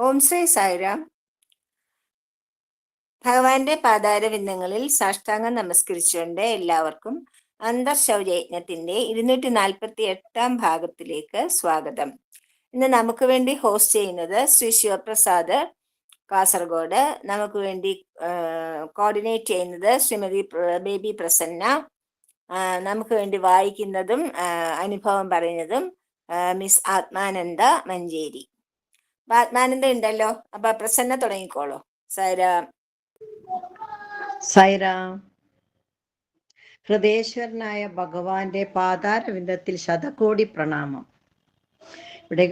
ഓം ശ്രീ സായിരാം. ഭഗവാന്റെ പാതാരവിന്ദങ്ങളിൽ സാഷ്ടാംഗം നമസ്കരിച്ചുകൊണ്ട് എല്ലാവർക്കും അന്തർശൗര്യജ്ഞത്തിന്റെ 248 ഭാഗത്തിലേക്ക് സ്വാഗതം. ഇന്ന് നമുക്ക് വേണ്ടി ഹോസ്റ്റ് ചെയ്യുന്നത് ശ്രീ ശിവപ്രസാദ് കാസർഗോഡ്. നമുക്ക് വേണ്ടി കോർഡിനേറ്റ് ചെയ്യുന്നത് ശ്രീമതി ബേബി പ്രസന്ന. നമുക്ക് വേണ്ടി വായിക്കുന്നതും അനുഭവം പറയുന്നതും മിസ് ആത്മാനന്ദ മഞ്ചേരി. ആത്മാനന്ദ ഉണ്ടല്ലോ, അപ്പൊ പ്രസന്ന തുടങ്ങിക്കോളൂ. സായിരാം. സായിരാം. ഹൃദയേശ്വരനായ ഭഗവാന്റെ പാതാരവിന്ദത്തിൽ ശതകോടി പ്രണാമം. ഇവിടെ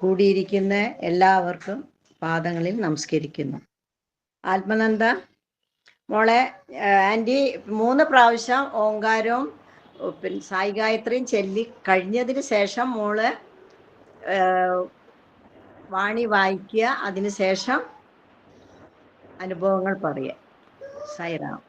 കൂടിയിരിക്കുന്ന എല്ലാവർക്കും പാദങ്ങളിൽ നമസ്കരിക്കുന്നു. ആത്മനന്ദ മോളെ, ആൻറ്റി 3 പ്രാവശ്യം ഓങ്കാരവും പിന്നെ സായി ഗായത്രിയും ചൊല്ലി കഴിഞ്ഞതിന് ശേഷം മോള് വാണി വായിക്കുക, അതിനുശേഷം അനുഭവങ്ങൾ പറയുക. സായിരാം.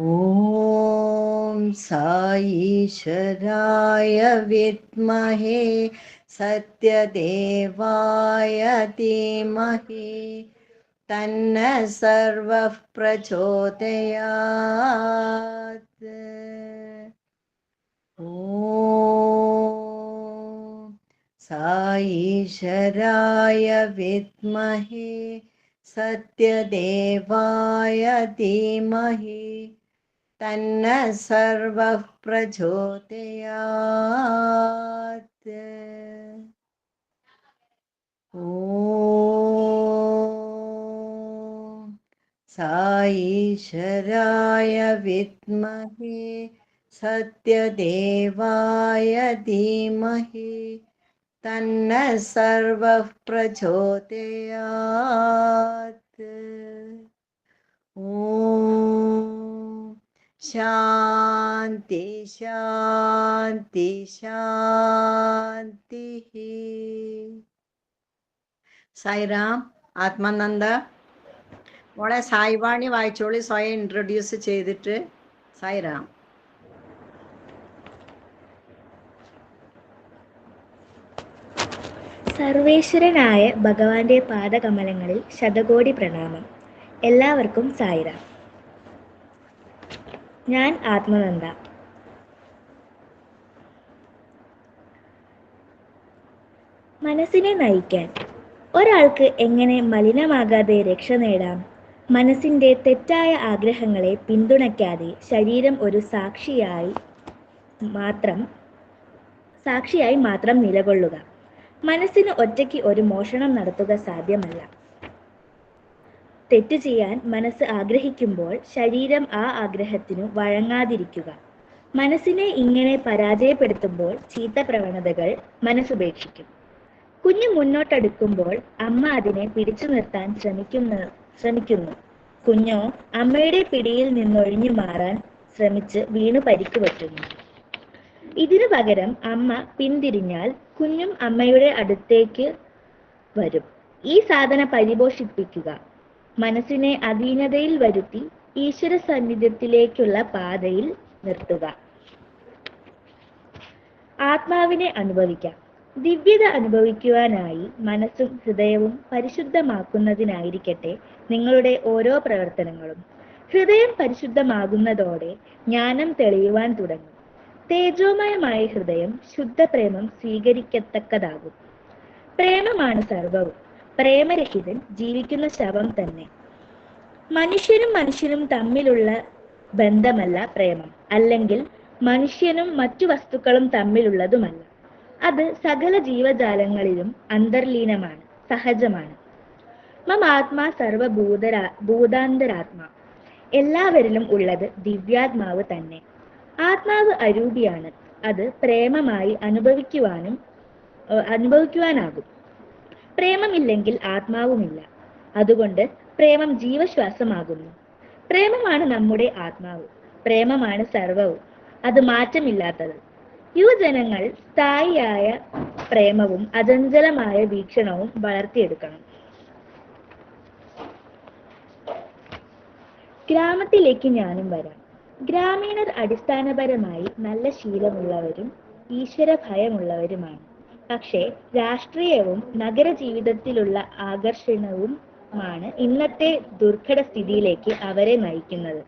ഓം സായീശ്വരായ വിദ്മഹേ സത്യദേവായ ധീമഹി തന്ന സർവഃ പ്രചോദയാത്. ഓം സായീശ്വരായ വിദ്മഹേ സത്യദേവായ ധീമഹി തന്ന സർവഃ പ്രചോദയാത്. ഓം സായീശ്വരായ വിദ്മഹേ സത്യദേവായ ധീമഹി തന്ന സർവഃ പ്രചോദയാത്. ഓം ശാന്തി ശാന്തി ശാന്തി. സായിരാം. ആത്മാനന്ദ മോളെ സായിവാണി വായിച്ചോളി, സ്വയം ഇൻട്രൊഡ്യൂസ് ചെയ്തിട്ട്. സായിരാം. സർവേശ്വരനായ ഭഗവാന്റെ പാദകമലങ്ങളിൽ ശതകോടി പ്രണാമം. എല്ലാവർക്കും സായിരാം. ഞാൻ ആത്മനന്ദ. മനസ്സിനെ നയിക്കാൻ ഒരാൾക്ക് എങ്ങനെ മലിനമാകാതെ രക്ഷ നേടാം? മനസ്സിന്റെ തെറ്റായ ആഗ്രഹങ്ങളെ പിന്തുണയ്ക്കാതെ ശരീരം ഒരു സാക്ഷിയായി മാത്രം നിലകൊള്ളുക. മനസ്സിന് ഒറ്റയ്ക്ക് ഒരു മോഷണം നടത്തുക സാധ്യമല്ല. തെറ്റ് ചെയ്യാൻ മനസ്സ് ആഗ്രഹിക്കുമ്പോൾ ശരീരം ആ ആഗ്രഹത്തിനു വഴങ്ങാതിരിക്കുക. മനസ്സിനെ ഇങ്ങനെ പരാജയപ്പെടുത്തുമ്പോൾ ചീത്ത പ്രവണതകൾ മനസ്സുപേക്ഷിക്കും. കുഞ്ഞ് മുന്നോട്ടെടുക്കുമ്പോൾ അമ്മ അതിനെ പിടിച്ചു നിർത്താൻ ശ്രമിക്കുന്നു. കുഞ്ഞോ അമ്മയുടെ പിടിയിൽ നിന്നൊഴിഞ്ഞു മാറാൻ ശ്രമിച്ച് വീണു പരിക്ക് പറ്റുന്നു. ഇതിനു പകരം അമ്മ പിന്തിരിഞ്ഞാൽ കുഞ്ഞും അമ്മയുടെ അടുത്തേക്ക് വരും. ഈ സാധന പരിപോഷിപ്പിക്കുക. മനസ്സിനെ അധീനതയിൽ വരുത്തി ഈശ്വര സാന്നിധ്യത്തിലേക്കുള്ള പാതയിൽ നിർത്തുക. ആത്മാവിനെ അനുഭവിക്കാം. ദിവ്യത അനുഭവിക്കുവാനായി മനസ്സും ഹൃദയവും പരിശുദ്ധമാക്കുന്നതിനായിരിക്കട്ടെ നിങ്ങളുടെ ഓരോ പ്രവർത്തനങ്ങളും. ഹൃദയം പരിശുദ്ധമാകുന്നതോടെ ജ്ഞാനം തെളിയുവാൻ തുടങ്ങും. തേജോമയമായ ഹൃദയം ശുദ്ധപ്രേമം സ്വീകരിക്കത്തക്കതാകും. പ്രേമമാണ് സർവവും. പ്രേമരഹിതൻ ജീവിക്കുന്ന ശവം തന്നെ. മനുഷ്യനും തമ്മിലുള്ള ബന്ധമല്ല പ്രേമം, അല്ലെങ്കിൽ മനുഷ്യനും മറ്റു വസ്തുക്കളും തമ്മിലുള്ളതുമല്ല. അത് സകല ജീവജാലങ്ങളിലും അന്തർലീനമാണ്, സഹജമാണ്. മമാത്മാ ഭൂതാന്തരാത്മാ. എല്ലാവരിലും ഉള്ളത് ദിവ്യാത്മാവ് തന്നെ. ആത്മാവ് അരൂപിയാണ്. അത് പ്രേമമായി അനുഭവിക്കുവാനാകും. പ്രേമമില്ലെങ്കിൽ ആത്മാവുമില്ല. അതുകൊണ്ട് പ്രേമം ജീവശ്വാസമാകുന്നു. പ്രേമമാണ് നമ്മുടെ ആത്മാവ്. പ്രേമമാണ് സർവവും. അത് മാറ്റമില്ലാത്തത്. യുവജനങ്ങൾ സ്ഥായിയായ പ്രേമവും അചഞ്ചലമായ വീക്ഷണവും വളർത്തിയെടുക്കണം. ഗ്രാമത്തിലേക്ക് ഞാനും വരാം. ഗ്രാമീണർ അടിസ്ഥാനപരമായി നല്ല ശീലമുള്ളവരും ഈശ്വര ഭയമുള്ളവരുമാണ്. പക്ഷേ രാഷ്ട്രീയവും നഗര ജീവിതത്തിലുള്ള ആകർഷണവുമാണ് ഇന്നത്തെ ദുർഘട സ്ഥിതിയിലേക്ക് അവരെ നയിക്കുന്നത്.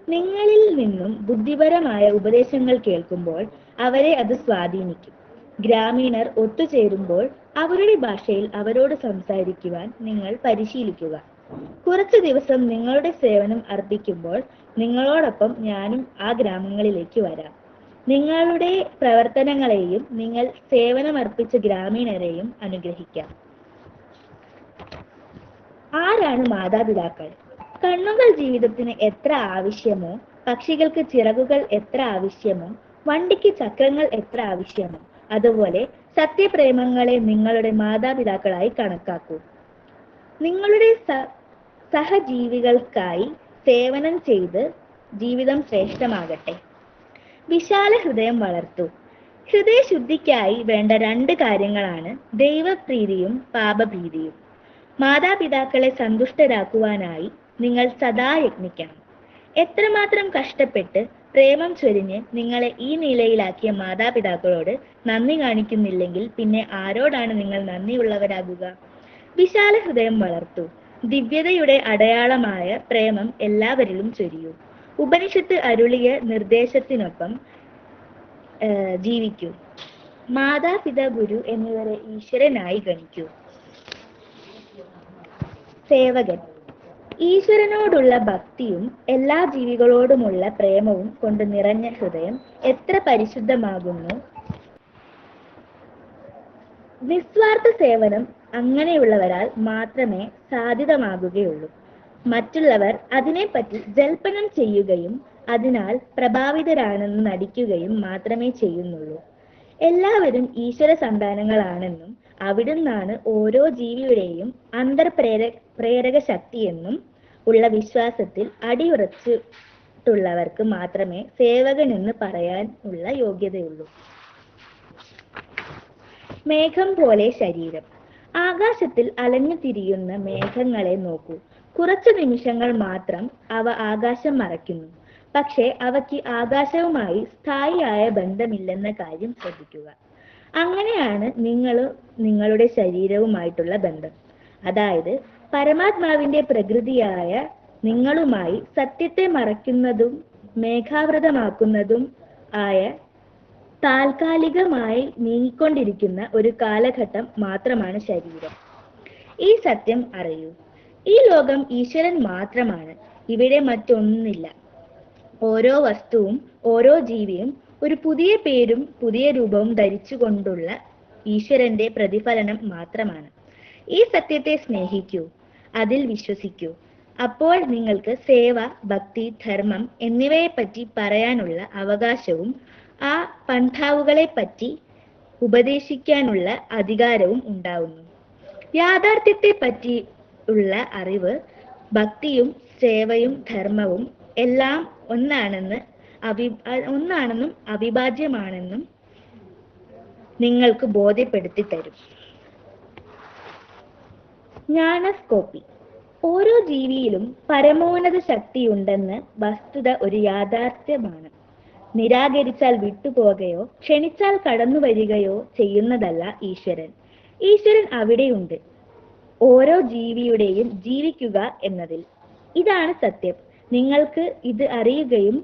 നിങ്ങളിൽ നിന്നും ബുദ്ധിപരമായ ഉപദേശങ്ങൾ കേൾക്കുമ്പോൾ അവരെ അത് സ്വാധീനിക്കും. ഗ്രാമീണർ ഒത്തുചേരുമ്പോൾ അവരുടെ ഭാഷയിൽ അവരോട് സംസാരിക്കുവാൻ നിങ്ങൾ പരിശീലിക്കുക. കുറച്ചു ദിവസം നിങ്ങളുടെ സേവനം അർപ്പിക്കുമ്പോൾ നിങ്ങളോടൊപ്പം ഞാനും ആ ഗ്രാമങ്ങളിലേക്ക് വരാം. നിങ്ങളുടെ പ്രവർത്തനങ്ങളെയും നിങ്ങൾ സേവനമർപ്പിച്ച ഗ്രാമീണരെയും അനുഗ്രഹിക്കാം. ആരാണ് മാതാപിതാക്കൾ? കണ്ണുകൾ ജീവിതത്തിന് എത്ര ആവശ്യമോ, പക്ഷികൾക്ക് ചിറകുകൾ എത്ര ആവശ്യമോ, വണ്ടിക്ക് ചക്രങ്ങൾ എത്ര ആവശ്യമോ, അതുപോലെ സത്യപ്രേമങ്ങളെ നിങ്ങളുടെ മാതാപിതാക്കളായി കണക്കാക്കൂ. നിങ്ങളുടെ സഹജീവികൾക്കായി സേവനം ചെയ്ത് ജീവിതം ശ്രേഷ്ഠമാകട്ടെ. വിശാല ഹൃദയം വളർത്തൂ. ഹൃദയശുദ്ധിക്കായി വേണ്ട 2 കാര്യങ്ങളാണ് ദൈവപ്രീതിയും പാപഭീതിയും. മാതാപിതാക്കളെ സന്തുഷ്ടരാക്കുവാനായി നിങ്ങൾ സദാ യത്നിക്കണം. എത്രമാത്രം കഷ്ടപ്പെട്ട് പ്രേമം ചൊരിഞ്ഞ് നിങ്ങളെ ഈ നിലയിലാക്കിയ മാതാപിതാക്കളോട് നന്ദി കാണിക്കുന്നില്ലെങ്കിൽ പിന്നെ ആരോടാണ് നിങ്ങൾ നന്ദിയുള്ളവരാകുക? വിശാല ഹൃദയം വളർത്തൂ. ദിവ്യതയുടെ അടയാളമായ പ്രേമം എല്ലാവരിലും ചൊരിയൂ. ഉപനിഷത്ത് അരുളിയ നിർദ്ദേശത്തിനൊപ്പം ജീവിക്കൂ. മാതാപിതാ ഗുരു എന്നിവരെ ഈശ്വരനായി ഗണിക്കൂ. സേവകൻ. ഈശ്വരനോടുള്ള ഭക്തിയും എല്ലാ ജീവികളോടുമുള്ള പ്രേമവും കൊണ്ട് നിറഞ്ഞ ഹൃദയം എത്ര പരിശുദ്ധമാകുന്നു. നിസ്വാർത്ഥ സേവനം അങ്ങനെയുള്ളവരാൽ മാത്രമേ സാധ്യതമാകുകയുള്ളൂ. മറ്റുള്ളവർ അതിനെപ്പറ്റി ജൽപ്പനം ചെയ്യുകയും അതിനാൽ പ്രഭാവിതരാണെന്ന് നടിക്കുകയും മാത്രമേ ചെയ്യുന്നുള്ളൂ. എല്ലാവരും ഈശ്വര സന്താനങ്ങളാണെന്നും അവിടുന്നാണ് ഓരോ ജീവിയുടെയും പ്രേരക ശക്തിയെന്നും ഉള്ള വിശ്വാസത്തിൽ അടിയുറച്ചിട്ടുള്ളവർക്ക് മാത്രമേ സേവകൻ എന്ന് പറയാനുള്ള യോഗ്യതയുള്ളൂ. മേഘം പോലെ ശരീരം. ആകാശത്തിൽ അലഞ്ഞു തിരിയുന്ന മേഘങ്ങളെ നോക്കൂ. കുറച്ചു നിമിഷങ്ങൾ മാത്രം അവ ആകാശം മറയ്ക്കുന്നു. പക്ഷേ അവയ്ക്ക് ആകാശവുമായി സ്ഥായിയായ ബന്ധമില്ലെന്ന കാര്യം ശ്രദ്ധിക്കുക. അങ്ങനെയാണ് നിങ്ങളുടെ ശരീരവുമായിട്ടുള്ള ബന്ധം. അതായത് പരമാത്മാവിന്റെ പ്രകൃതിയായ നിങ്ങളുമായി സത്യത്തെ മറയ്ക്കുന്നതും മേഘാവൃതമാക്കുന്നതും ആയ താൽക്കാലികമായി നീങ്ങിക്കൊണ്ടിരിക്കുന്ന ഒരു കാലഘട്ടം മാത്രമാണ് ശരീരം. ഈ സത്യം അറിയൂ. ഈ ലോകം ഈശ്വരൻ മാത്രമാണ്. ഇവിടെ മറ്റൊന്നില്ല. ഓരോ വസ്തുവും ഓരോ ജീവിയും ഒരു പുതിയ പേരും പുതിയ രൂപവും ധരിച്ചുകൊണ്ടുള്ള ഈശ്വരന്റെ പ്രതിഫലനം മാത്രമാണ്. ഈ സത്യത്തെ സ്നേഹിക്കൂ, അതിൽ വിശ്വസിക്കൂ. അപ്പോൾ നിങ്ങൾക്ക് സേവ, ഭക്തി, ധർമ്മം എന്നിവയെപ്പറ്റി പറയാനുള്ള അവകാശവും ആ പന്ഥാവുകളെ പറ്റി ഉപദേശിക്കാനുള്ള അധികാരവും ഉണ്ടാവുന്നു. യാഥാർത്ഥ്യത്തെ പറ്റി ഉള്ള അറിവ്, ഭക്തിയും സേവയും ധർമ്മവും എല്ലാം ഒന്നാണെന്നും അവിഭാജ്യമാണെന്നും നിങ്ങൾക്ക് ബോധ്യപ്പെടുത്തി തരും. ജ്ഞാനസ്കോപ്പി. ഓരോ ജീവിയിലും പരമോന്നത ശക്തിയുണ്ടെന്ന വസ്തുത ഒരു യാഥാർത്ഥ്യമാണ്. നിരാകരിച്ചാൽ വിട്ടുപോകുകയോ ക്ഷണിച്ചാൽ കടന്നു വരികയോ ചെയ്യുന്നതല്ല ഈശ്വരൻ. ഈശ്വരൻ അവിടെയുണ്ട്, ഓരോ ജീവിയുടെയും ജീവിക്കുക എന്നതിൽ. ഇതാണ് സത്യം. നിങ്ങൾക്ക് ഇത് അറിയുകയും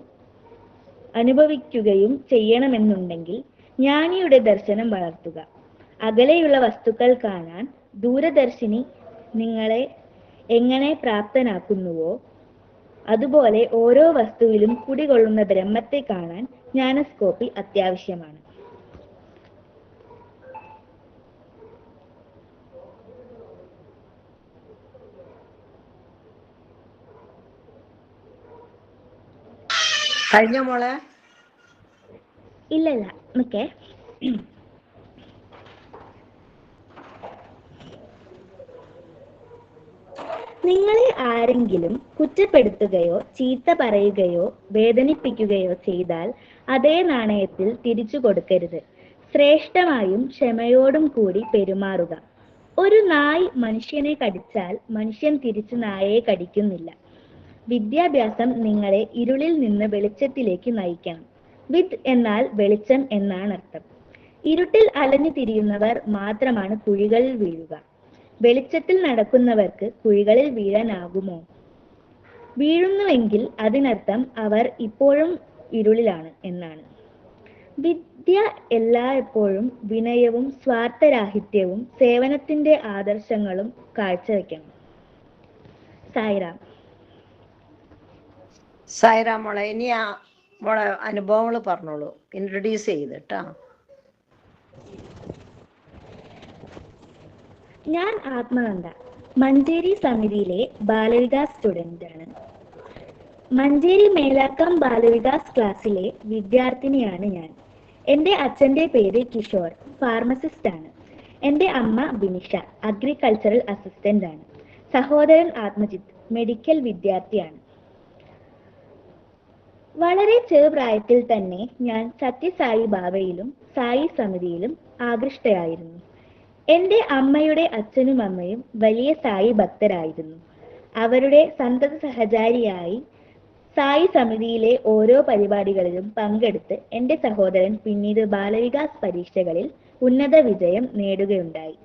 അനുഭവിക്കുകയും ചെയ്യണമെന്നുണ്ടെങ്കിൽ ജ്ഞാനിയുടെ ദർശനം വളർത്തുക. അകലെയുള്ള വസ്തുക്കൾ കാണാൻ ദൂരദർശിനി നിങ്ങളെ എങ്ങനെ പ്രാപ്തനാക്കുന്നുവോ അതുപോലെ ഓരോ വസ്തുവിലും കുടികൊള്ളുന്ന ബ്രഹ്മത്തെ കാണാൻ ജ്ഞാനസ്കോപ്പി അത്യാവശ്യമാണ്. കഴിഞ്ഞ മോളെ? ഇല്ല ഇല്ല, നിക്കേ. നിങ്ങളെ ആരെങ്കിലും കുറ്റപ്പെടുത്തുകയോ ചീത്ത പറയുകയോ വേദനിപ്പിക്കുകയോ ചെയ്താൽ അതേ നാണയത്തിൽ തിരിച്ചു കൊടുക്കരുത്. ശ്രേഷ്ഠമായും ക്ഷമയോടും കൂടി പെരുമാറുക. ഒരു നായ് മനുഷ്യനെ കടിച്ചാൽ മനുഷ്യൻ തിരിച്ചു നായയെ കടിക്കുന്നില്ല. വിദ്യാഭ്യാസം നിങ്ങളെ ഇരുളിൽ നിന്ന് വെളിച്ചത്തിലേക്ക് നയിക്കണം. വിത്ത് എന്നാൽ വെളിച്ചം എന്നാണ് അർത്ഥം. ഇരുട്ടിൽ അലഞ്ഞു തിരിയുന്നവർ മാത്രമാണ് കുഴികളിൽ വീഴുക. വെളിച്ചത്തിൽ നടക്കുന്നവർക്ക് കുഴികളിൽ വീഴാനാകുമോ? വീഴുന്നുവെങ്കിൽ അതിനർത്ഥം അവർ ഇപ്പോഴും ഇരുളിലാണ് എന്നാണ്. വിദ്യ എല്ലായ്പ്പോഴും വിനയവും സ്വാർത്ഥരാഹിത്യവും സേവനത്തിന്റെ ആദർശങ്ങളും കാഴ്ചവെക്കണം. സായിറാം. സായിറാം മോളെ, ഇനി മോളെ അനുഭവങ്ങൾ പറഞ്ഞോളൂ, ഇൻട്രൊഡ്യൂസ് ചെയ്തിട്ടാ. ഞാൻ ആത്മനന്ദ, മഞ്ചേരി സമിതിയിലെ ബാലവികാസ് സ്റ്റുഡൻ്റ് ആണ്. മഞ്ചേരി മേലാക്കം ബാലവികാസ് ക്ലാസ്സിലെ വിദ്യാർത്ഥിനിയാണ് ഞാൻ. എൻ്റെ അച്ഛൻ്റെ പേര് കിഷോർ, ഫാർമസിസ്റ്റ് ആണ്. എൻ്റെ അമ്മ ബിനിഷ, അഗ്രികൾച്ചറൽ അസിസ്റ്റൻ്റ് ആണ്. സഹോദരൻ ആത്മജിത്ത്, മെഡിക്കൽ വിദ്യാർത്ഥിയാണ്. വളരെ ചെറുപ്രായത്തിൽ തന്നെ ഞാൻ സത്യസായി ബാബയിലും സായി സമിതിയിലും ആകൃഷ്ടയായിരുന്നു. എൻ്റെ അമ്മയുടെ അച്ഛനും അമ്മയും വലിയ സായി ഭക്തരായിരുന്നു. അവരുടെ സന്തത സഹചാരിയായി സായി സമിതിയിലെ ഓരോ പരിപാടികളിലും പങ്കെടുത്ത് എൻ്റെ സഹോദരൻ പിന്നീട് ബാലവികാസ് പരീക്ഷകളിൽ ഉന്നത വിജയം നേടുകയുണ്ടായി.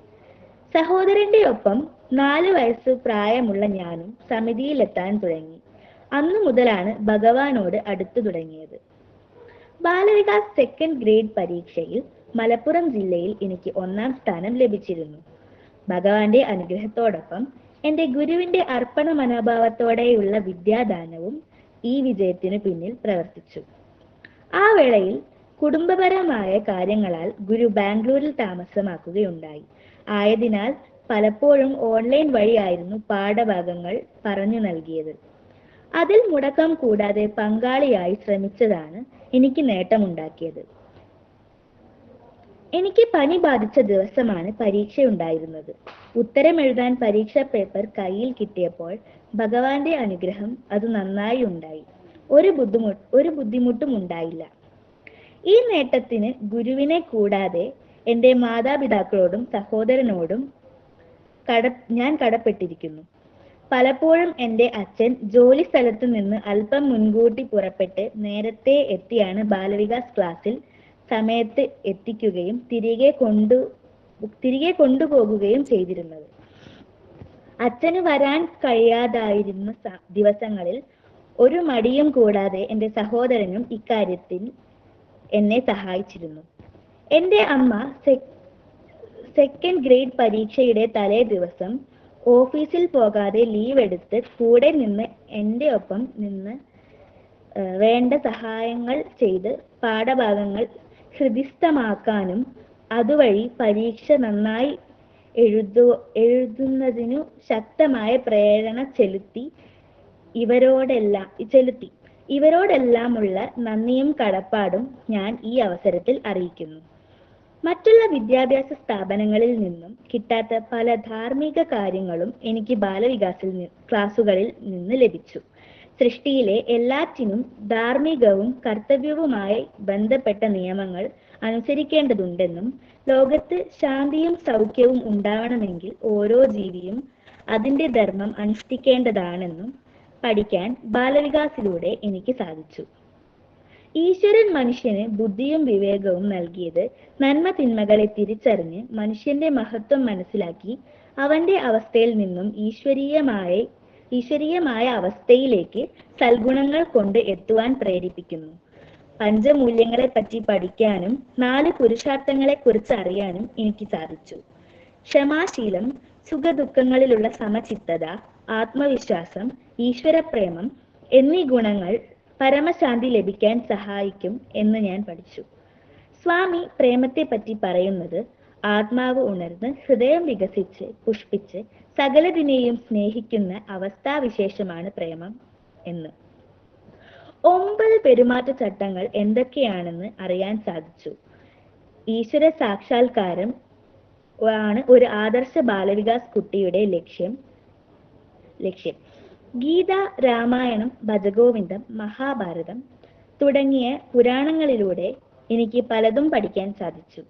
സഹോദരന്റെ ഒപ്പം 4 വയസ്സ് പ്രായമുള്ള ഞാനും സമിതിയിലെത്താൻ തുടങ്ങി. അന്നു മുതലാണ് ഭഗവാനോട് അടുത്തു തുടങ്ങിയത്. ബാലവികാസ് 2nd ഗ്രേഡ് പരീക്ഷയിൽ മലപ്പുറം ജില്ലയിൽ എനിക്ക് 1ാം സ്ഥാനം ലഭിച്ചിരുന്നു. ഭഗവാന്റെ അനുഗ്രഹത്തോടൊപ്പം എൻ്റെ ഗുരുവിന്റെ അർപ്പണ മനോഭാവത്തോടെയുള്ള വിദ്യാദാനവും ഈ വിജയത്തിനു പിന്നിൽ പ്രവർത്തിച്ചു. ആ വേളയിൽ കുടുംബപരമായ കാര്യങ്ങളാൽ ഗുരു ബാംഗ്ലൂരിൽ താമസമാക്കുകയുണ്ടായി. ആയതിനാൽ പലപ്പോഴും ഓൺലൈൻ വഴിയായിരുന്നു പാഠഭാഗങ്ങൾ പറഞ്ഞു നൽകിയത്. അതിൽ മുടക്കം കൂടാതെ പങ്കാളിയായി ശ്രമിച്ചതാണ് എനിക്ക് നേട്ടമുണ്ടാക്കിയത്. എനിക്ക് പനി ബാധിച്ച ദിവസമാണ് പരീക്ഷയുണ്ടായിരുന്നത്. ഉത്തരമെഴുതാൻ പരീക്ഷാ പേപ്പർ കയ്യിൽ കിട്ടിയപ്പോൾ ഭഗവാന്റെ അനുഗ്രഹം അത് നന്നായി ഉണ്ടായി. ഒരു ബുദ്ധിമുട്ടും ഉണ്ടായില്ല. ഈ നേട്ടത്തിന് ഗുരുവിനെ കൂടാതെ എൻ്റെ മാതാപിതാക്കളോടും സഹോദരനോടും ഞാൻ കടപ്പെട്ടിരിക്കുന്നു. പലപ്പോഴും എൻ്റെ അച്ഛൻ ജോലി സ്ഥലത്ത് നിന്ന് അല്പം മുൻകൂട്ടി പുറപ്പെട്ട് നേരത്തെ എത്തിയാണ് ബാലവികാസ് ക്ലാസ്സിൽ സമയത്ത് എത്തിക്കുകയും തിരികെ കൊണ്ടുപോകുകയും ചെയ്തിരുന്നത്. അച്ഛന് വരാൻ കഴിയാതായിരുന്ന ദിവസങ്ങളിൽ ഒരു മടിയും കൂടാതെ എൻ്റെ സഹോദരനും ഇക്കാര്യത്തിൽ എന്നെ സഹായിച്ചിരുന്നു. എൻ്റെ അമ്മ 2nd ഗ്രേഡ് പരീക്ഷയുടെ തലേ ദിവസം ഓഫീസിൽ പോകാതെ ലീവ് എടുത്ത് കൂടെ നിന്ന് എൻ്റെ ഒപ്പം നിന്ന് വേണ്ട സഹായങ്ങൾ ചെയ്ത് പാഠഭാഗങ്ങൾ ഹൃദിസ്ഥമാക്കാനും അതുവഴി പരീക്ഷ നന്നായി എഴുതുന്നതിനു ശക്തമായ പ്രേരണ ചെലുത്തി. ഇവരോടെല്ലാമുള്ള നന്ദിയും കടപ്പാടും ഞാൻ ഈ അവസരത്തിൽ അറിയിക്കുന്നു. മറ്റുള്ള വിദ്യാഭ്യാസ സ്ഥാപനങ്ങളിൽ നിന്നും കിട്ടാത്ത പല ധാർമ്മിക കാര്യങ്ങളും എനിക്ക് ബാലവികാസിൽ ക്ലാസുകളിൽ നിന്ന് ലഭിച്ചു. സൃഷ്ടിയിലെ എല്ലാറ്റിനും ധാർമ്മികവും കർത്തവ്യവുമായി ബന്ധപ്പെട്ട നിയമങ്ങൾ അനുസരിക്കേണ്ടതുണ്ടെന്നും ലോകത്ത് ശാന്തിയും സൗഖ്യവും ഉണ്ടാവണമെങ്കിൽ ഓരോ ജീവിയും അതിൻ്റെ ധർമ്മം അനുഷ്ഠിക്കേണ്ടതാണെന്നും പഠിക്കാൻ ബാലവികാസിലൂടെ എനിക്ക് സാധിച്ചു. ഈശ്വരൻ മനുഷ്യന് ബുദ്ധിയും വിവേകവും നൽകിയത് നന്മ തിന്മകളെ തിരിച്ചറിഞ്ഞ് മനുഷ്യന്റെ മഹത്വം മനസ്സിലാക്കി അവന്റെ അവസ്ഥയിൽ നിന്നും ഈശ്വരീയമായ അവസ്ഥയിലേക്ക് സൽഗുണങ്ങൾ കൊണ്ട് എത്തുവാൻ പ്രേരിപ്പിക്കുന്നു. പഞ്ചമൂല്യങ്ങളെ പറ്റി പഠിക്കാനും 4 പുരുഷാർത്ഥങ്ങളെ കുറിച്ച് അറിയാനും എനിക്ക് സാധിച്ചു. ക്ഷമാശീലം, സുഖദുഃഖങ്ങളിലുള്ള സമചിത്തത, ആത്മവിശ്വാസം, ഈശ്വരപ്രേമം എന്നീ ഗുണങ്ങൾ പരമശാന്തി ലഭിക്കാൻ സഹായിക്കും എന്ന് ഞാൻ പഠിച്ചു. സ്വാമി പ്രേമത്തെ പറ്റി പറയുന്നത് ആത്മാവ് ഉണർന്ന് ഹൃദയം വികസിച്ച് പുഷ്പിച്ച് സകലതിനെയും സ്നേഹിക്കുന്ന അവസ്ഥാവിശേഷമാണ് പ്രേമം എന്ന്. 9 പെരുമാറ്റച്ചട്ടങ്ങൾ എന്തൊക്കെയാണെന്ന് അറിയാൻ സാധിച്ചു. ഈശ്വര സാക്ഷാത്കാരം ആണ് ഒരു ആദർശ ബാലവികാസ് കുട്ടിയുടെ ലക്ഷ്യം. ഗീത, രാമായണം, ഭജഗോവിന്ദം, മഹാഭാരതം തുടങ്ങിയ പുരാണങ്ങളിലൂടെ എനിക്ക് പലതും പഠിക്കാൻ സാധിച്ചു.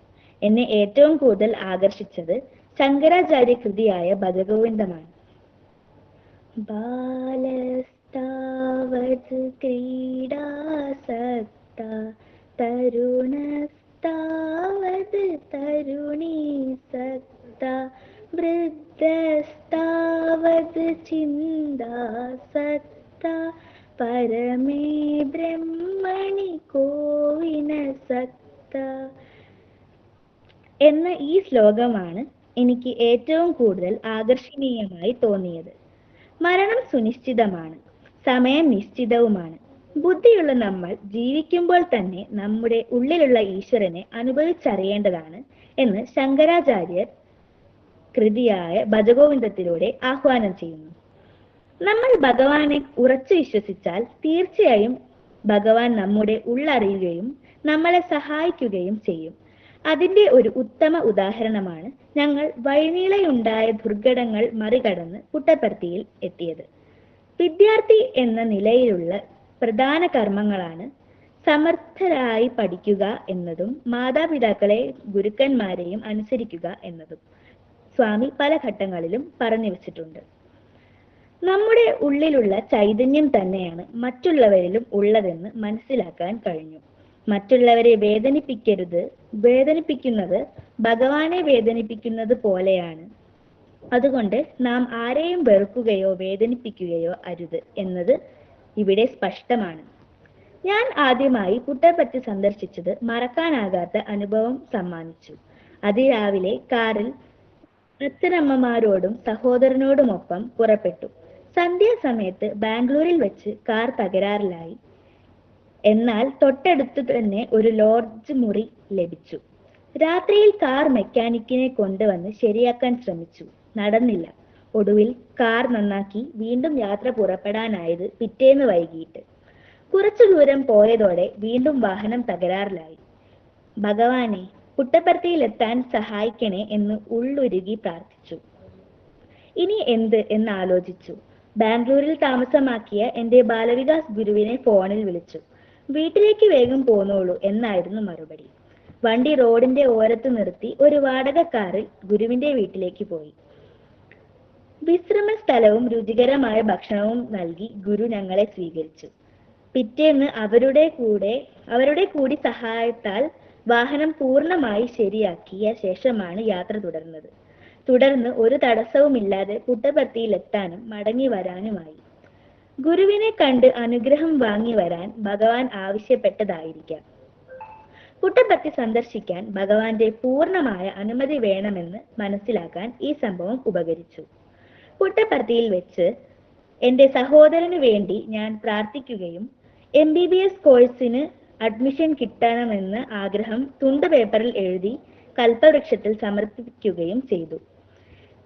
എന്നെ ഏറ്റവും കൂടുതൽ ആകർഷിച്ചത് ശങ്കരാചാര്യ കൃതിയായ ഭജഗോവിന്ദമാണ്. ബാലസ്താവത് ക്രീഡാസക്ത തരുണസ്താവത് തരുണീസക്ത വൃദ്ധസ്താവത് ചിന്താസക്ത പരമേ ബ്രഹ്മണി കോവിനസക്ത എന്ന ഈ ശ്ലോകമാണ് എനിക്ക് ഏറ്റവും കൂടുതൽ ആകർഷണീയമായി തോന്നിയത്. മരണം സുനിശ്ചിതമാണ്, സമയം നിശ്ചിതവുമാണ്. ബുദ്ധിയുള്ള നമ്മൾ ജീവിക്കുമ്പോൾ തന്നെ നമ്മുടെ ഉള്ളിലുള്ള ഈശ്വരനെ അനുഭവിച്ചറിയേണ്ടതാണ് എന്ന് ശങ്കരാചാര്യർ കൃതിയായ ഭജഗോവിന്ദത്തിലൂടെ ആഹ്വാനം ചെയ്യുന്നു. നമ്മൾ ഭഗവാനെ ഉറച്ചു വിശ്വസിച്ചാൽ തീർച്ചയായും ഭഗവാൻ നമ്മുടെ ഉള്ളറിയുകയും നമ്മളെ സഹായിക്കുകയും ചെയ്യും. അതിന്റെ ഒരു ഉത്തമ ഉദാഹരണമാണ് ഞങ്ങൾ വഴിനീളയുണ്ടായ ദുർഘടങ്ങൾ മറികടന്ന് പുട്ടപർത്തിയിൽ എത്തിയത്. വിദ്യാർത്ഥി എന്ന നിലയിലുള്ള പ്രധാന കർമ്മങ്ങളാണ് സമർത്ഥരായി പഠിക്കുക എന്നതും മാതാപിതാക്കളെ ഗുരുക്കന്മാരെയും അനുസരിക്കുക എന്നതും സ്വാമി പല ഘട്ടങ്ങളിലും പറഞ്ഞു വെച്ചിട്ടുണ്ട്. നമ്മുടെ ഉള്ളിലുള്ള ചൈതന്യം തന്നെയാണ് മറ്റുള്ളവരിലും ഉള്ളതെന്ന് മനസ്സിലാക്കാൻ കഴിഞ്ഞു. മറ്റുള്ളവരെ വേദനിപ്പിക്കുന്നത് ഭഗവാനെ വേദനിപ്പിക്കുന്നത് പോലെയാണ്. അതുകൊണ്ട് നാം ആരെയും വെറുക്കുകയോ വേദനിപ്പിക്കുകയോ അരുത് എന്നത് ഇവിടെ സ്പഷ്ടമാണ്. ഞാൻ ആദ്യമായി പുട്ടപർത്തി സന്ദർശിച്ചത് മറക്കാനാകാത്ത അനുഭവം സമ്മാനിച്ചു. അതിരാവിലെ കാറിൽ അച്ഛനമ്മമാരോടും സഹോദരനോടുമൊപ്പം പുറപ്പെട്ടു. സന്ധ്യാസമയത്ത് ബാംഗ്ലൂരിൽ വെച്ച് കാർ തകരാറിലായി. എന്നാൽ തൊട്ടടുത്ത് തന്നെ ഒരു ലോഡ്ജ് മുറി ലഭിച്ചു. രാത്രിയിൽ കാർ മെക്കാനിക്കിനെ കൊണ്ടുവന്ന് ശരിയാക്കാൻ ശ്രമിച്ചു. നടന്നില്ല. ഒടുവിൽ കാർ നന്നാക്കി വീണ്ടും യാത്ര പുറപ്പെടാനായത് പിറ്റേന്ന് വൈകിട്ട്. കുറച്ചു ദൂരം പോയതോടെ വീണ്ടും വാഹനം തകരാറിലായി. ഭഗവാനെ, പുട്ടപർത്തിയിലെത്താൻ സഹായിക്കണേ എന്ന് ഉള്ളുരുകി പ്രാർത്ഥിച്ചു. ഇനി എന്ത് എന്നാലോചിച്ചു. ബാംഗ്ലൂരിൽ താമസമാക്കിയ എന്റെ ബാലവികാസ് ഗുരുവിനെ ഫോണിൽ വിളിച്ചു. വീട്ടിലേക്ക് വേഗം പോന്നോളൂ എന്നായിരുന്നു മറുപടി. വണ്ടി റോഡിന്റെ ഓരത്ത് നിർത്തി ഒരു വാടക കാറിൽ ഗുരുവിന്റെ വീട്ടിലേക്ക് പോയി. വിശ്രമ സ്ഥലവും രുചികരമായ ഭക്ഷണവും നൽകി ഗുരു ഞങ്ങളെ സ്വീകരിച്ചു. പിറ്റേന്ന് അവരുടെ കൂടി സഹായത്താൽ വാഹനം പൂർണ്ണമായി ശരിയാക്കിയ ശേഷമാണ് യാത്ര തുടർന്നത്. തുടർന്ന് ഒരു തടസ്സവുമില്ലാതെ പുട്ടപർത്തിയിലെത്താനും മടങ്ങി വരാനുമായി. ഗുരുവിനെ കണ്ട് അനുഗ്രഹം വാങ്ങി വരാൻ ഭഗവാൻ ആവശ്യപ്പെട്ടതായിരിക്കാം. പുട്ടപർത്തി സന്ദർശിക്കാൻ ഭഗവാന്റെ പൂർണ്ണമായ അനുമതി വേണമെന്ന് മനസ്സിലാക്കാൻ ഈ സംഭവം ഉപകരിച്ചു. പുട്ടപർത്തിയിൽ വെച്ച് എന്റെ സഹോദരന് വേണ്ടി ഞാൻ പ്രാർത്ഥിക്കുകയും MBBS കോഴ്സിന് അഡ്മിഷൻ കിട്ടണമെന്ന് ആഗ്രഹം തുണ്ട് പേപ്പറിൽ എഴുതി കൽപ്പവൃക്ഷത്തിൽ സമർപ്പിക്കുകയും ചെയ്തു.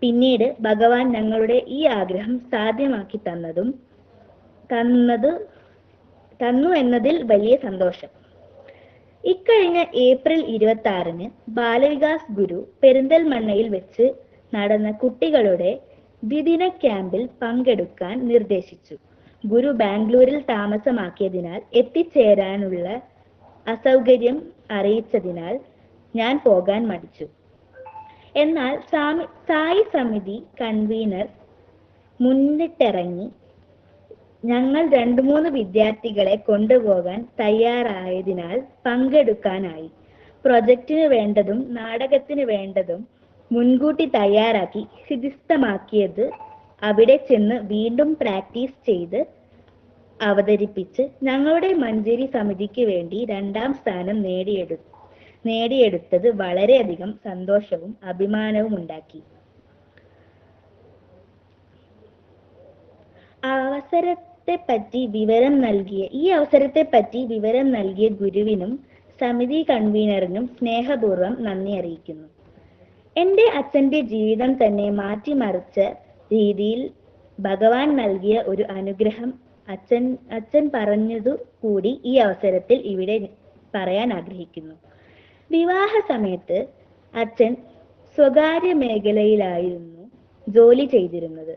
പിന്നീട് ഭഗവാൻ ഞങ്ങളുടെ ഈ ആഗ്രഹം സാധ്യമാക്കി തന്നു എന്നതിൽ വലിയ സന്തോഷം. ഇക്കഴിഞ്ഞ ഏപ്രിൽ 26-ന് ബാലവികാസ് ഗുരു പെരിന്തൽമണ്ണയിൽ വെച്ച് നടന്ന കുട്ടികളുടെ ദ്വിദിന ക്യാമ്പിൽ പങ്കെടുക്കാൻ നിർദ്ദേശിച്ചു. ഗുരു ബാംഗ്ലൂരിൽ താമസമാക്കിയതിനാൽ എത്തിച്ചേരാനുള്ള അസൗകര്യം അറിയിച്ചതിനാൽ ഞാൻ പോകാൻ മടിച്ചു. എന്നാൽ സായി സമിതി കൺവീനർ മുന്നിട്ടിറങ്ങി ഞങ്ങൾ 2-3 വിദ്യാർത്ഥികളെ കൊണ്ടുപോകാൻ തയ്യാറായതിനാൽ പങ്കെടുക്കാനായി. പ്രൊജക്റ്റിന് വേണ്ടതും നാടകത്തിന് വേണ്ടതും മുൻകൂട്ടി തയ്യാറാക്കി ഹൃദിസ്ഥമാക്കിയത് അവിടെ ചെന്ന് വീണ്ടും പ്രാക്ടീസ് ചെയ്ത് അവതരിപ്പിച്ച് ഞങ്ങളുടെ മഞ്ചേരി സമിതിക്ക് വേണ്ടി 2ാം സ്ഥാനം നേടിയെടുത്തത് വളരെയധികം സന്തോഷവും അഭിമാനവും ഉണ്ടാക്കി. ഈ അവസരത്തെപ്പറ്റി വിവരം നൽകിയ ഗുരുവിനും സമിതി കൺവീനറിനും സ്നേഹപൂർവ്വം നന്ദി അറിയിക്കുന്നു. എന്റെ അച്ഛന്റെ ജീവിതം തന്നെ മാറ്റിമറിച്ച രീതിയിൽ ഭഗവാൻ നൽകിയ ഒരു അനുഗ്രഹം അച്ഛൻ പറഞ്ഞതു കൂടി ഈ അവസരത്തിൽ ഇവിടെ പറയാൻ ആഗ്രഹിക്കുന്നു. വിവാഹ സമയത്ത് അച്ഛൻ സ്വകാര്യ മേഖലയിലായിരുന്നു ജോലി ചെയ്തിരുന്നത്.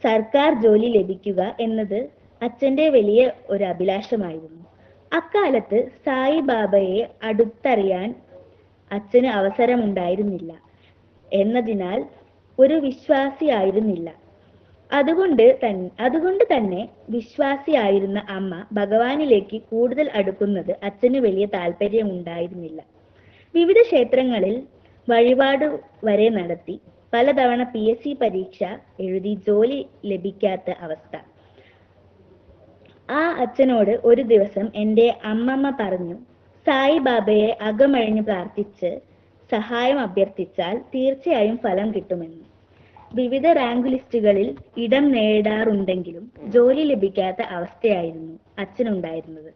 സർക്കാർ ജോലി ലഭിക്കുക എന്നത് അച്ഛൻ്റെ വലിയ ഒരു അഭിലാഷമായിരുന്നു. അക്കാലത്ത് സായിബാബയെ അടുത്തറിയാൻ അച്ഛന് അവസരമുണ്ടായിരുന്നില്ല എന്നതിനാൽ ഒരു വിശ്വാസിയായിരുന്നില്ല. അതുകൊണ്ട് തന്നെ വിശ്വാസിയായിരുന്ന അമ്മ ഭഗവാനിലേക്ക് കൂടുതൽ അടുക്കുന്നത് അച്ഛന് വലിയ താല്പര്യമുണ്ടായിരുന്നില്ല. വിവിധ ക്ഷേത്രങ്ങളിൽ വഴിപാട് വരെ നടത്തി പലതവണ PSC പരീക്ഷ എഴുതി ജോലി ലഭിക്കാത്ത അവസ്ഥ. ആ അച്ഛനോട് ഒരു ദിവസം എൻ്റെ അമ്മമ്മ പറഞ്ഞു, സായിബാബയെ അകമഴിഞ്ഞ് പ്രാർത്ഥിച്ച് സഹായം അഭ്യർത്ഥിച്ചാൽ തീർച്ചയായും ഫലം കിട്ടുമെന്ന്. വിവിധ റാങ്ക് ലിസ്റ്റുകളിൽ ഇടം നേടാറുണ്ടെങ്കിലും ജോലി ലഭിക്കാത്ത അവസ്ഥയായിരുന്നു അച്ഛനുണ്ടായിരുന്നത്.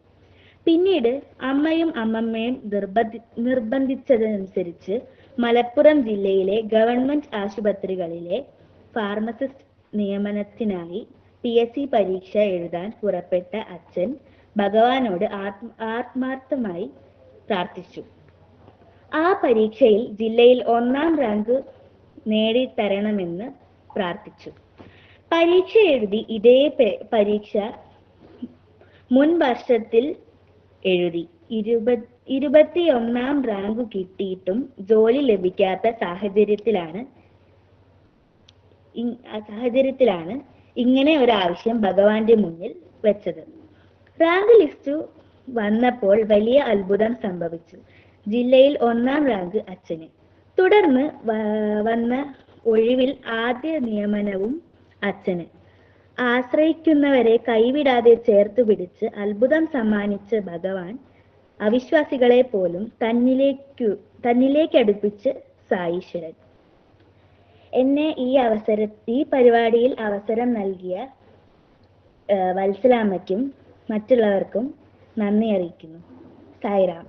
പിന്നീട് അമ്മയും അമ്മമ്മയും നിർബന്ധിച്ചതനുസരിച്ച് മലപ്പുറം ജില്ലയിലെ ഗവൺമെന്റ് ആശുപത്രികളിലെ ഫാർമസിസ്റ്റ് നിയമനത്തിനായി PSC പരീക്ഷ എഴുതാൻ പുറപ്പെട്ട അച്ഛൻ ഭഗവാനോട് ആത്മാർത്ഥമായി പ്രാർത്ഥിച്ചു. ആ പരീക്ഷയിൽ ജില്ലയിൽ 1ാം റാങ്ക് നേടിത്തരണമെന്ന് പ്രാർത്ഥിച്ചു. പരീക്ഷ എഴുതി. ഇതേ പരീക്ഷ മുൻ വർഷത്തിൽ എഴുതി. 21ാം റാങ്ക് കിട്ടിയിട്ടും ജോലി ലഭിക്കാത്ത സാഹചര്യത്തിലാണ് ഇങ്ങനെ ഒരു ആവശ്യം ഭഗവാന്റെ മുന്നിൽ വെച്ചത്. റാങ്ക് ലിസ്റ്റ് വന്നപ്പോൾ വലിയ അത്ഭുതം സംഭവിച്ചു. ജില്ലയിൽ 1ാം റാങ്ക് അച്ഛന്. തുടർന്ന് വന്ന ഒഴിവിൽ ആദ്യ നിയമനവും അച്ഛന്. ആശ്രയിക്കുന്നവരെ കൈവിടാതെ ചേർത്തു പിടിച്ച് അത്ഭുതം സമ്മാനിച്ച ഭഗവാൻ അവിശ്വാസികളെ പോലും തന്നിലേക്ക് അടുപ്പിച്ച് സായീശ്വരൻ. എന്നെ ഈ പരിപാടിയിൽ അവസരം നൽകിയ വത്സലാമ്മയ്ക്കും മറ്റുള്ളവർക്കും നന്ദി അറിയിക്കുന്നു. സായിറാം.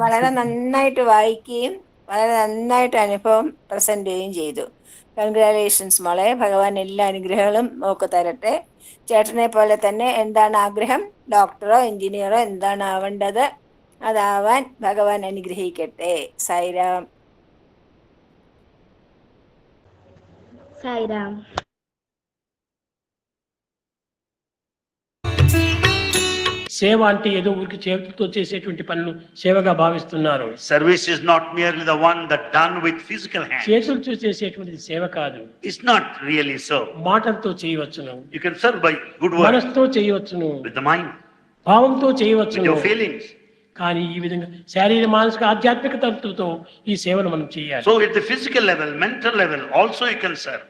വളരെ നന്നായിട്ട് വായിക്കുകയും വളരെ നന്നായിട്ട് അനുഭവം പ്രസന്റ് ചെയ്യുകയും ചെയ്തു. കൺഗ്രാലേഷൻസ് മോളെ. ഭഗവാൻ എല്ലാ അനുഗ്രഹങ്ങളും നമുക്ക് തരട്ടെ. ചേട്ടനെ പോലെ തന്നെ എന്താണ് ആഗ്രഹം? ഡോക്ടറോ എഞ്ചിനീയറോ എന്താണ് ആവേണ്ടത് അതാവാൻ ഭഗവാൻ അനുഗ്രഹിക്കട്ടെ. സായിരാം. సాయిరామ్. సేవ అంటే ఏదో ఊరికి చేతులతో చేసేటువంటి పనులు సేవగా భావిస్తున్నారు. Service is not merely the one that done with physical hands. చేతులతో చేసేటువంటి సేవ కాదు. It's not really so. మాటలతో చేయవచ్చును. You can serve by good words. మనసుతో చేయవచ్చును. With the mind. భావంతో With చేయవచ్చును. your feelings. కానీ ఈ విధంగా శారీరక మానసిక ఆధ్యాత్మిక తత్వంతో ఈ సేవను మనం చేయాలి. So at the physical level, mental level also you can serve.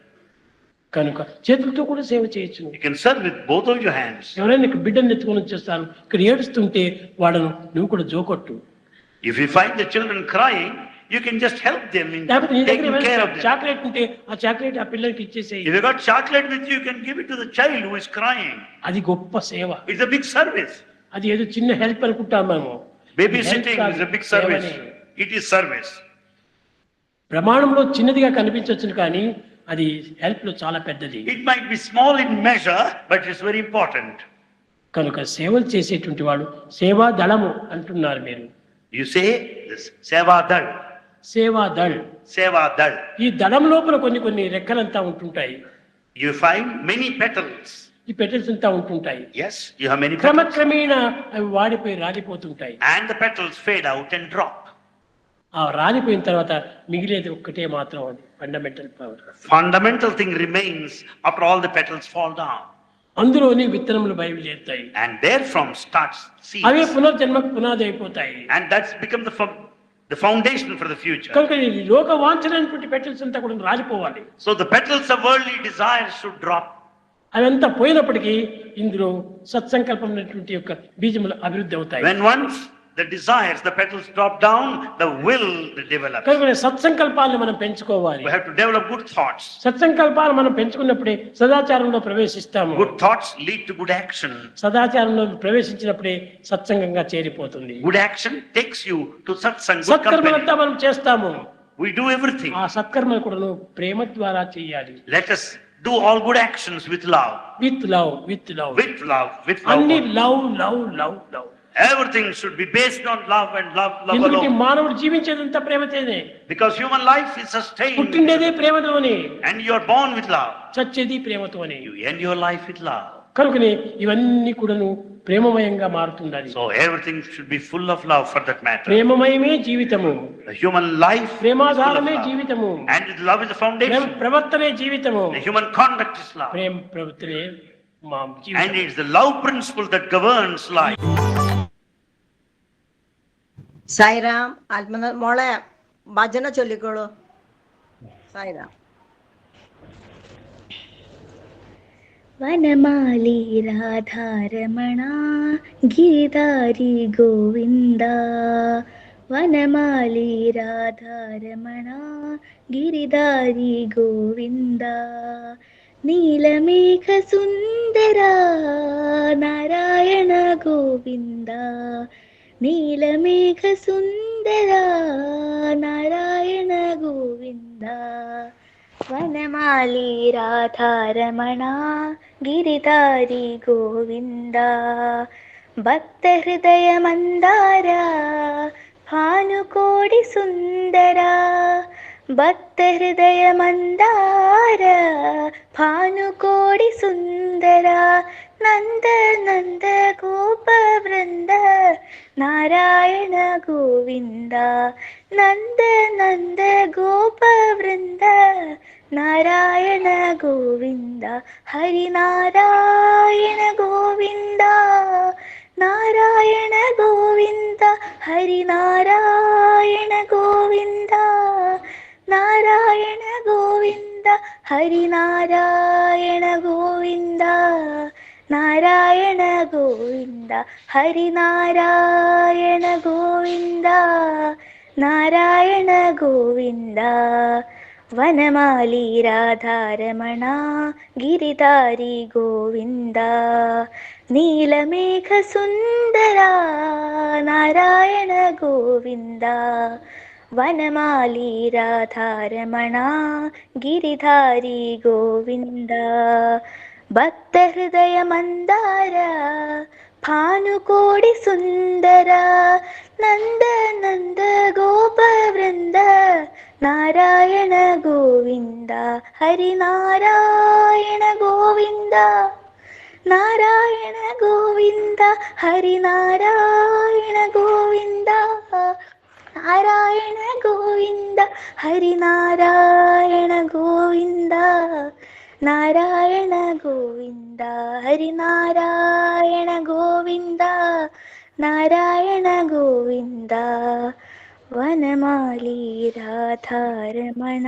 కనుక చేతులతో కూడా సేవ చేయొచ్చు. You can serve with both of your hands. ఎవరైనా బిడ్డను ఎత్తుకొని వచ్చేస్తాను, ఇక్కడ ఏడుస్తుంటే వాడను నువ్వు కూడా జోకొట్టు. If you find the children crying, you can just help them in లేకపోతే నీ taking దగ్గర care of them. చాక్లెట్ ఉంటే ఆ చాక్లెట్ ఆ పిల్లలకి ఇచ్చేసేయి. If you got chocolate with you, you can give it to the child who is crying. అది గొప్ప సేవ. It's a big service. అది ఏదో చిన్న హెల్ప్ అనుకుంటాం మనము. Babysitting is a big service. It is service. ప్రమాణంలో చిన్నదిగా కనిపించవచ్చు కానీ అది హెల్ప్ లో చాలా పెద్దది. It might be small in measure, but it's very important. కనుక సేవలు చేసేటువంటి వాడు సేవా దళము అంటున్నారు మీరు. You say this seva dal. సేవా దళ్. Seva dal. ఈ దళం లోపల కొన్ని రెక్కలంతా ఉంటుంటాయి. You find many petals. ఈ పెటల్స్ అంతా ఉంటుంటాయి. Yes, you have many petals. క్రమక్రమేణా అవి వాడిపోయి రాలిపోతుంటాయి. And the petals fade out and drop. ఆ రాలిపోయిన తర్వాత మిగిలేది ఒక్కటే మాత్రం అది fundamental power. Fundamental thing remains after all the petals fall down. అందులోని విత్తనములు బయలుదేరుతాయి. And therefrom starts seeds. అవే పునర్జన్మకు పునాది అయిపోతాయి. And that's become the foundation for the future. కనుక ఈ లోక వాంఛనైనటువంటి పెటల్స్ అంతా కూడా రాలిపోవాలి. So the petals of worldly desires should drop. అవంతా పోయినప్పటికీ ఇందులో సత్సంకల్పం అనేటువంటి యొక్క బీజములు అభివృద్ధి అవుతాయి. When once the desires, the petals drop down, the will develops. కనుక సత్సంకల్పాలను మనం పెంచుకోవాలి. We have to develop good thoughts. సత్సంకల్పాలు మనం పెంచుకున్నప్పుడే సదాచారంలో ప్రవేశిస్తాము. Good thoughts lead to good action. సదాచారంలో ప్రవేశించినప్పుడే సత్సంగంగా చేరిపోతుంది. Good action takes you to satsang, good company. సత్కర్మలంతా మనం చేస్తాము. We do everything. ఆ సత్కర్మలు కూడా ప్రేమ ద్వారా చేయాలి. Let us Do all good actions with love. With love, with love. With love, with love. Only only. love, love, love, love. Everything should be based on love and love ఎందుకంటే alone. మానవుడు జీవించేదంతా ప్రేమతోనే, Because human life is sustained. పుట్టిండేదే ప్రేమతోనే, And you are born with love. చచ్చేది ప్రేమతోనే. You end your life with love. కనుకనే ఇవన్నీ కూడాను ప్రేమమయంగా మారుతుండాలి. So everything should be full of love for that matter. ప్రేమమయమే జీవితము, The human life is full of ప్రేమాధారమే love. జీవితము, And love is the foundation. ప్రవర్తనే జీవితము, The human conduct is love. ప్రేమ ప్రవర్తనే మా And జీవితం. it's the love principle that governs life. Sai Ram മോളെ ഭജന ചൊല്ലിക്കോളൂ. സായിരാം. വനമാലി രാധാരമണ ഗിരിധാരി ഗോവിന്ദ, വനമാലി രാധാരമണ ഗിരിധാരി ഗോവിന്ദ, നീലമേഘ സുന്ദര നാരായണ ഗോവിന്ദ, നീലമേഘ സുന്ദര നാരായണ ഗോവിന്ദ, വനമാലി രാധാരമണ ഗിരിധാരി ഗോവിന്ദ, ഭക്തഹൃദയ മന്ദാര ഭാനുകോടി സുന്ദര, ഭക്തഹൃദയ മന്ദാര ഭാനുകോടി സുന്ദര, നന്ദ നന്ദ ഗോപവൃന്ദ നാരായണ ഗോവിന്ദ, നന്ദ നന്ദ ഗോപവൃന്ദ നാരായണ ഗോവിന്ദ, ഹരിനാരായണ ഗോവിന്ദ, നാരായണ ഗോവിന്ദ, ഹരിനാരായണ ഗോവിന്ദ, നാരായണ ഗോവിന്ദ, ഹരിനാരായണ ഗോവിന്ദ, നാരായണ ഗോവിന്ദ, ഹരിനാരായണ ഗോവിന്ദ, നാരായണ ഗോവിന്ദ, വനമാലി രാധാരമണ ഗിരിധാരി ഗോവിന്ദ, നീലമേഘ സുന്ദര നാരായണ ഗോവിന്ദ, വനമാലി രാധാരമണ ഗിരിധാരി ഗോവിന്ദ, ഭക്തഹൃദയ മന്ദാര ഭാനുകോടി സുന്ദര, നന്ദ നന്ദ ഗോപവൃന്ദ നാരായണ ഗോവിന്ദ, ഹരിനാരായണ ഗോവിന്ദ, നാരായണ ഗോവിന്ദ, ഹരിനാരായണ ഗോവിന്ദ, നാരായണ ഗോവിന്ദ, ഹരിനാരായണ ഗോവിന്ദ, നാരായണ ഗോവിന്ദ, ഹരിനാരായണ ഗോവിന്ദ, നാരായണ ഗോവിന്ദ, വനമാലി രാധാരമണ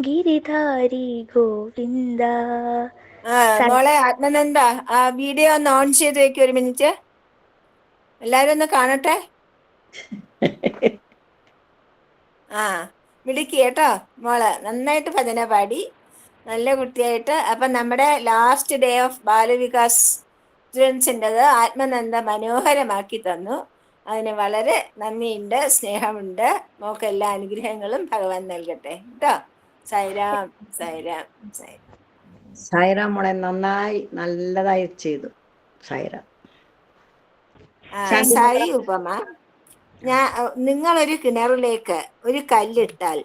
ഗിരിധാരി ഗോവിന്ദ. മോളെ ആത്മനന്ദ, ആ video ഒന്ന് ഓൺ ചെയ്ത് വെക്കും, ഒരു മിനിറ്റ് എല്ലാരും ഒന്ന് കാണട്ടെ. ആ വിളിക്ക് കേട്ടോ മോള്, നന്നായിട്ട് ഭജന പാടി, നല്ല കുട്ടിയായിട്ട്. അപ്പം നമ്മുടെ ലാസ്റ്റ് ഡേ ഓഫ് ബാലവികാസ് സ്റ്റുഡൻസിൻ്റെത് ആത്മനന്ദ മനോഹരമാക്കി തന്നു. അതിന് വളരെ നന്ദിയുണ്ട്, സ്നേഹമുണ്ട്. മോക്ക് എല്ലാ അനുഗ്രഹങ്ങളും ഭഗവാൻ നൽകട്ടെ കേട്ടോ. സായിരാം, സായിരാം, സായിരാം. സായിരാം മോളെ, നന്നായി നല്ലതായി ചെയ്തു. സായിരാം. സായി ഉപമ, നിങ്ങളൊരു കിണറിലേക്ക് ഒരു കല്ലിട്ടാൽ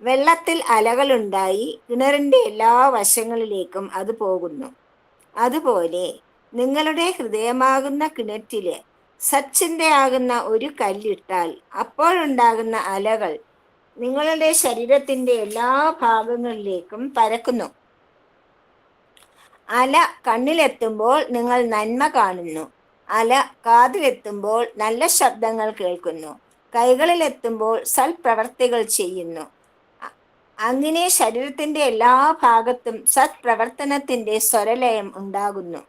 വെള്ളത്തിൽ അലകളുണ്ടായി കിണറിന്റെ എല്ലാ വശങ്ങളിലേക്കും അത് പോകുന്നു. അതുപോലെ നിങ്ങളുടെ ഹൃദയമാകുന്ന കിണറ്റില് സച്ചിന്തയാകുന്ന ഒരു കല്ലിട്ടാൽ അപ്പോഴുണ്ടാകുന്ന അലകൾ നിങ്ങളുടെ ശരീരത്തിന്റെ എല്ലാ ഭാഗങ്ങളിലേക്കും പരക്കുന്നു. അല കണ്ണിലെത്തുമ്പോൾ നിങ്ങൾ നന്മ കാണുന്നു, അല കാതിലെത്തുമ്പോൾ നല്ല ശബ്ദങ്ങൾ കേൾക്കുന്നു, കൈകളിലെത്തുമ്പോൾ സൽപ്രവർത്തികൾ ചെയ്യുന്നു. അങ്ങനെ ശരീരത്തിന്റെ എല്ലാ ഭാഗത്തും സത്പ്രവർത്തനത്തിന്റെ സ്വരലയം ഉണ്ടാകുന്നു.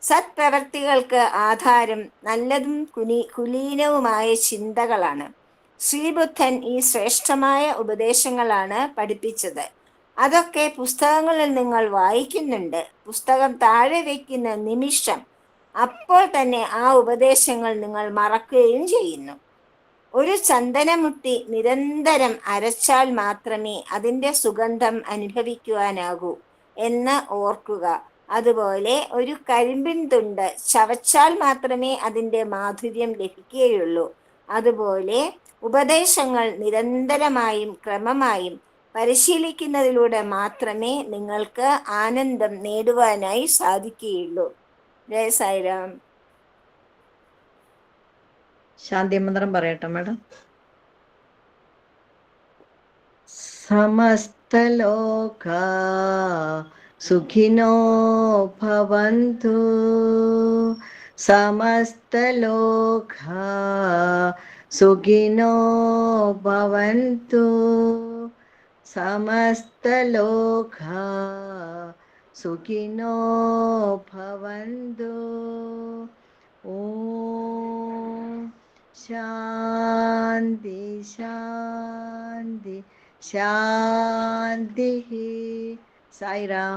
സത്പ്രവർത്തികൾക്ക് ആധാരം നല്ലതും കുലീനവുമായ ചിന്തകളാണ്. ശ്രീബുദ്ധൻ ഈ ശ്രേഷ്ഠമായ ഉപദേശങ്ങളാണ് പഠിപ്പിച്ചത്. അതൊക്കെ പുസ്തകങ്ങളിൽ നിങ്ങൾ വായിക്കുന്നുണ്ട്. പുസ്തകം താഴെ വയ്ക്കുന്ന നിമിഷം അപ്പോൾ തന്നെ ആ ഉപദേശങ്ങൾ നിങ്ങൾ മറക്കുകയും ചെയ്യുന്നു. ഒരു ചന്ദനമുട്ടി നിരന്തരം അരച്ചാൽ മാത്രമേ അതിൻ്റെ സുഗന്ധം അനുഭവിക്കുവാനാകൂ. എന്ന് ഓർക്കുക. അതുപോലെ ഒരു കരിമ്പിൻ തുണ്ട് ചവച്ചാൽ മാത്രമേ അതിൻ്റെ മാധുര്യം ലഭിക്കുകയുള്ളൂ. അതുപോലെ ഉപദേശങ്ങൾ നിരന്തരമായും ക്രമമായും പരിശീലിക്കുന്നതിലൂടെ മാത്രമേ നിങ്ങൾക്ക് ആനന്ദം നേടുവാനായി സാധിക്കുകയുള്ളൂ. ജയ സായിരാം. ശാന്തിമന്ത്രം പറയട്ടെ മാഡം. സമസ്തലോകാ സുഖിനോ ഭവന്തു, സമസ്തലോകാ സുഖിനോ ഭവന്തു, സമസ്തലോകാ സുഖിനോ ഭവന്തു. ഓം ശാന്തി ശാന്തി ശാന്തി. സായിരാം.